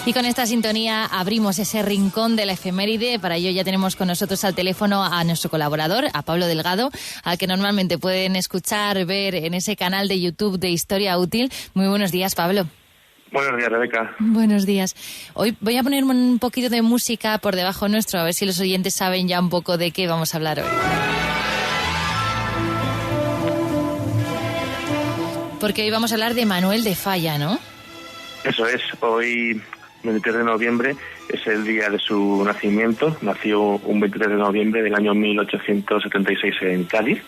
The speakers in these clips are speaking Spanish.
Y con esta sintonía abrimos ese rincón de la efeméride. Para ello ya tenemos con nosotros al teléfono a nuestro colaborador, a Pablo Delgado, al que normalmente pueden escuchar, ver en ese canal de YouTube de Historia Útil. Muy buenos días, Pablo. Buenos días, Rebeca. Buenos días. Hoy voy a poner un poquito de música por debajo nuestro, a ver si los oyentes saben ya un poco de qué vamos a hablar hoy. Porque hoy vamos a hablar de Manuel de Falla, ¿no? Eso es. Hoy, 23 de noviembre, es el día de su nacimiento. Nació un 23 de noviembre del año 1876 en Cádiz.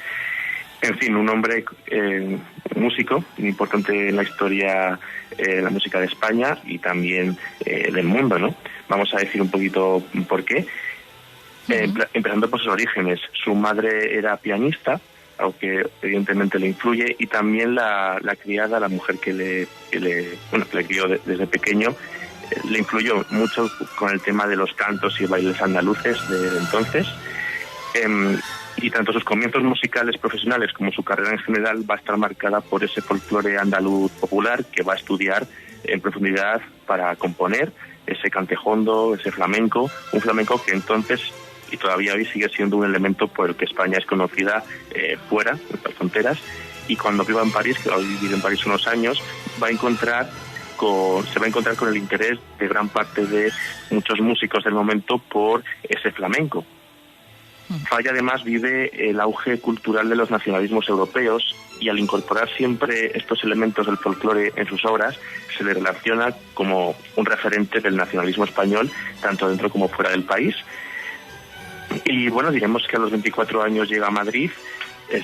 En fin, un hombre músico, muy importante en la historia la música de España y también del mundo, ¿no? Vamos a decir un poquito por qué. Empezando por sus orígenes. Su madre era pianista, aunque evidentemente le influye, y también la criada, la mujer que le crió desde pequeño, le influyó mucho con el tema de los cantos y bailes andaluces de entonces. Y tanto sus comienzos musicales profesionales como su carrera en general va a estar marcada por ese folclore andaluz popular que va a estudiar en profundidad para componer ese cantejondo, ese flamenco, un flamenco que entonces y todavía hoy sigue siendo un elemento por el que España es conocida fuera, de las fronteras, y cuando viva en París, que va a vivir en París unos años, se va a encontrar con el interés de gran parte de muchos músicos del momento por ese flamenco. Falla además vive el auge cultural de los nacionalismos europeos y al incorporar siempre estos elementos del folclore en sus obras se le relaciona como un referente del nacionalismo español tanto dentro como fuera del país. Y bueno, diremos que a los 24 años llega a Madrid,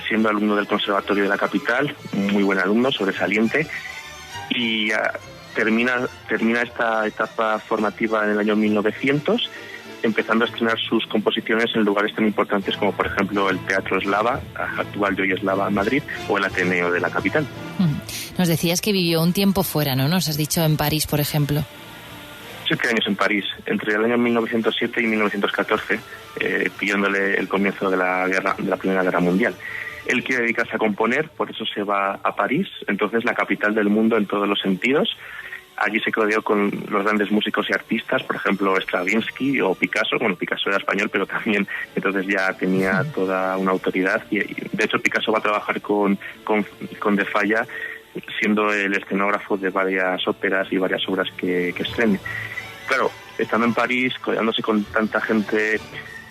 siendo alumno del Conservatorio de la capital, muy buen alumno, sobresaliente, y termina esta etapa formativa en el año 1900, empezando a estrenar sus composiciones en lugares tan importantes como, por ejemplo, el Teatro Eslava, actual Joy Eslava en Madrid, o el Ateneo de la capital. Nos decías que vivió un tiempo fuera, ¿no? Nos has dicho en París, por ejemplo. 7 años en París, entre el año 1907 y 1914, pillándole el comienzo de la Primera Guerra Mundial. Él quiere dedicarse a componer, por eso se va a París, entonces la capital del mundo en todos los sentidos. Allí se rodeó con los grandes músicos y artistas, por ejemplo Stravinsky o Picasso. Bueno, Picasso era español, pero también entonces ya tenía toda una autoridad. Y de hecho Picasso va a trabajar con de Falla, siendo el escenógrafo de varias óperas y varias obras que estrene. Claro, estando en París, codeándose con tanta gente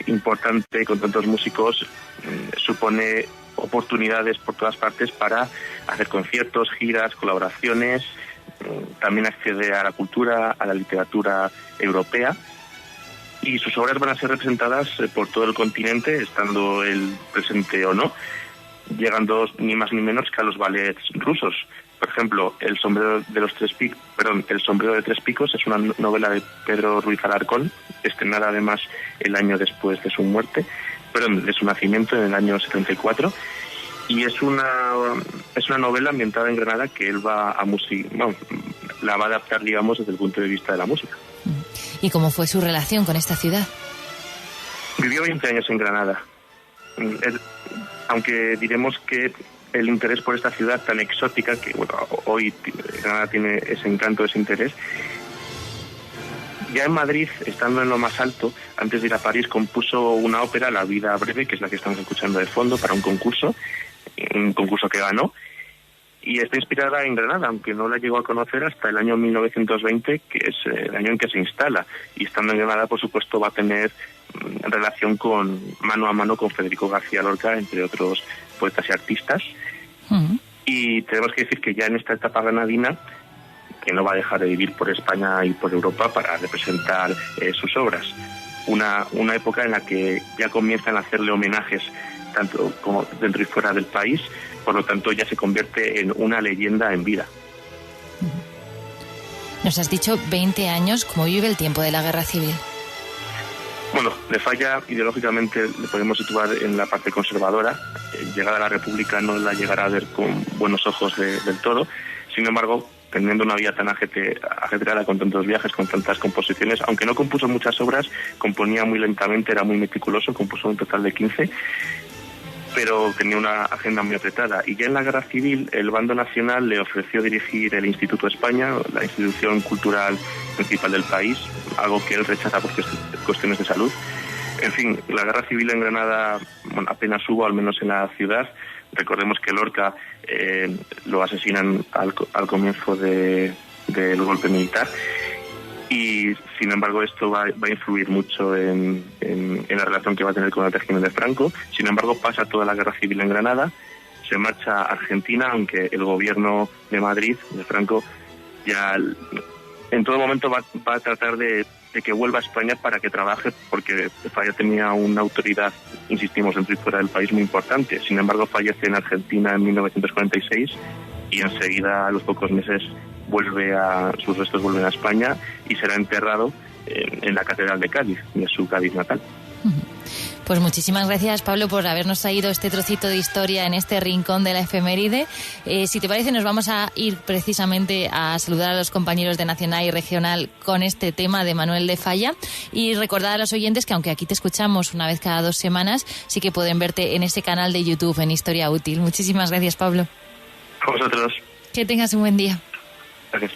importante, con tantos músicos, supone oportunidades por todas partes para hacer conciertos, giras, colaboraciones. También accede a la cultura, a la literatura europea, y sus obras van a ser representadas por todo el continente, estando él presente o no, llegando ni más ni menos que a los ballets rusos. Por ejemplo, El sombrero de tres picos es una novela de Pedro Ruiz Alarcón, estrenada además el año después de su de su nacimiento, en el año 74. Y es una novela ambientada en Granada que él la va a adaptar, digamos, desde el punto de vista de la música. ¿Y cómo fue su relación con esta ciudad? Vivió 20 años en Granada. Aunque diremos que el interés por esta ciudad tan exótica, que bueno, hoy Granada tiene ese encanto, ese interés. Ya en Madrid, estando en lo más alto, antes de ir a París, compuso una ópera, La vida breve, que es la que estamos escuchando de fondo, para un concurso que ganó, y está inspirada en Granada, aunque no la llegó a conocer hasta el año 1920, que es el año en que se instala, y estando en Granada, por supuesto, va a tener relación mano a mano con Federico García Lorca, entre otros poetas y artistas. Y tenemos que decir que ya en esta etapa granadina, que no va a dejar de vivir por España y por Europa para representar sus obras. Una época en la que ya comienzan a hacerle homenajes tanto como dentro y fuera del país, por lo tanto ya se convierte en una leyenda en vida. Nos has dicho 20 años, ¿cómo vive el tiempo de la Guerra Civil? Bueno, de Falla ideológicamente le podemos situar en la parte conservadora. Llegada a la República no la llegará a ver con buenos ojos del todo. Sin embargo, teniendo una vida tan ajetreada, con tantos viajes, con tantas composiciones, aunque no compuso muchas obras, componía muy lentamente, era muy meticuloso, compuso un total de 15, pero tenía una agenda muy apretada. Y ya en la Guerra Civil, el bando nacional le ofreció dirigir el Instituto España, la institución cultural principal del país, algo que él rechaza por cuestiones de salud. En fin, la Guerra Civil en Granada apenas hubo, al menos en la ciudad. Recordemos que Lorca lo asesinan al comienzo del golpe militar, y sin embargo esto va a influir mucho en la relación que va a tener con el régimen de Franco. Sin embargo, pasa toda la Guerra Civil en Granada, se marcha a Argentina, aunque el gobierno de Madrid, de Franco, ya en todo momento va a tratar de que vuelva a España para que trabaje, porque Falla tenía una autoridad, insistimos, dentro y fuera del país muy importante. Sin embargo, fallece en Argentina en 1946 y enseguida, a los pocos meses, sus restos vuelven a España y será enterrado en la Catedral de Cádiz, de su Cádiz natal. Pues muchísimas gracias, Pablo, por habernos traído este trocito de historia en este rincón de la efeméride. Si te parece, nos vamos a ir precisamente a saludar a los compañeros de Nacional y Regional con este tema de Manuel de Falla, y recordar a los oyentes que aunque aquí te escuchamos una vez cada 2 semanas, sí que pueden verte en ese canal de YouTube, en Historia Útil. Muchísimas gracias, Pablo. A vosotros. Que tengas un buen día. Gracias.